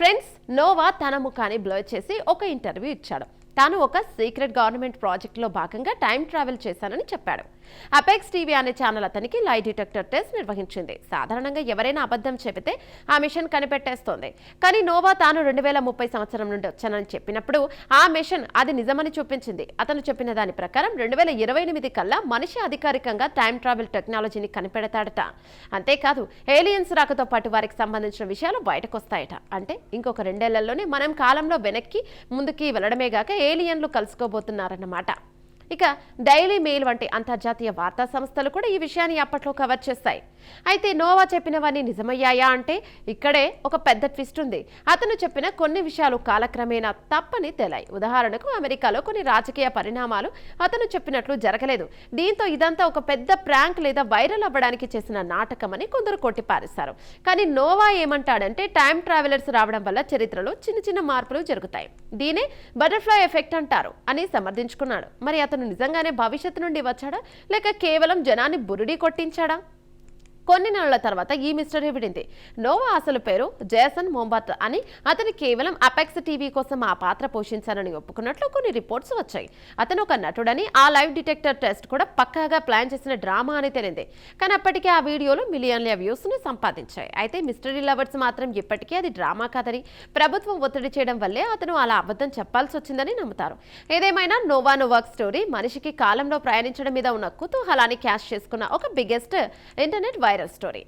Friends, Noah తన ముఖాన్ని blur చేసి ఒక ఇంటర్వ్యూ ఇచ్చాడు. తాను ఒక సీక్రెట్ గవర్నమెంట్ ప్రాజెక్టులో భాగంగా టైం ట్రావెల్ చేశానని చెప్పాడు. అపెక్స్ టీవీ అనే ఛానల్ అతనికి లై డిటెక్టర్ టెస్ట్ నిర్వహించింది. సాధారణంగా ఎవరైనా అబద్ధం చెబితే ఆ మిషన్ కనిపెట్టేస్తోంది. కానీ నోవా తాను 2030 సంవత్సరం నుండి వచ్చానని చెప్పినప్పుడు ఆ మిషన్ అది నిజమని చూపించింది. అతను చెప్పిన దాని ప్రకారం 2028 కల్లా మనిషి అధికారికంగా టైం ట్రావెల్ టెక్నాలజీని కనిపెడతాడట. అంతేకాదు, ఏలియన్స్ రాకతో పాటు వారికి సంబంధించిన విషయాలు బయటకొస్తాయట. అంటే ఇంకొక 2 ఏళ్లలోనే మనం కాలంలో వెనక్కి ముందుకి వెళ్లడమే గాక ఏలియన్లు కలుసుకోబోతున్నారన్నమాట. ఇక డైలీ మెయిల్ వంటి అంతర్జాతీయ వార్తా సంస్థలు కూడా ఈ విషయాన్ని అప్పట్లో కవర్ చేస్తాయి. అయితే నోవా చెప్పినవన్నీ నిజమయ్యాయా అంటే ఇక్కడే ఒక పెద్ద ట్విస్ట్ ఉంది. అతను చెప్పిన కొన్ని విషయాలు కాలక్రమేణా తప్పని తేలాయి. ఉదాహరణకు, అమెరికాలో కొన్ని రాజకీయ పరిణామాలు అతను చెప్పినట్లు జరగలేదు. దీంతో ఇదంతా ఒక పెద్ద ప్రాంక్ లేదా వైరల్ అవ్వడానికి చేసిన నాటకమని కొందరు కొట్టిపారేశారు. కానీ నోవా ఏమంటాడంటే టైం ట్రావెలర్స్ రావడం వల్ల చరిత్రలో చిన్న చిన్న మార్పులు జరుగుతాయి. దీనే బటర్ఫ్లై ఎఫెక్ట్ అంటారు అని సమర్థించుకున్నాడు. మరి అతను నిజంగానే భవిష్యత్తు నుండి వచ్చాడా, లేక కేవలం జనాన్ని బురిడి కొట్టించాడా? కొన్ని నెలల తర్వాత ఈ మిస్టరీ విడింది. నోవా అసలు పేరు జేసన్ మోంబాత్ అని, అతను కేవలం అపెక్స్ టీవీ కోసం ఆ పాత్ర పోషించానని ఒప్పుకున్నట్లు కొన్ని రిపోర్ట్స్ వచ్చాయి. అతను ఒక నటుడని, ఆ లైవ్ డిటెక్టర్ టెస్ట్ కూడా పక్కాగా ప్లాన్ చేసిన డ్రామా అని తేలింది. కానీ అప్పటికే ఆ వీడియోలు మిలియన్ల వ్యూస్ ని సంపాదించాయి. అయితే మిస్టరీ లవర్స్ మాత్రం ఇప్పటికీ అది డ్రామా కాదని, ప్రభుత్వం ఒత్తిడి చేయడం వల్లే అతను అలా అబద్ధం చెప్పాల్సి వచ్చిందని నమ్ముతారు. ఏదేమైనా నోవా నోవాక్ స్టోరీ మనిషికి కాలంలో ప్రయాణించడం మీద ఉన్న కుతూహలాన్ని క్యాష్ చేసుకున్న ఒక బిగ్గెస్ట్ ఇంటర్నెట్ వైరల్ స్టోరీ.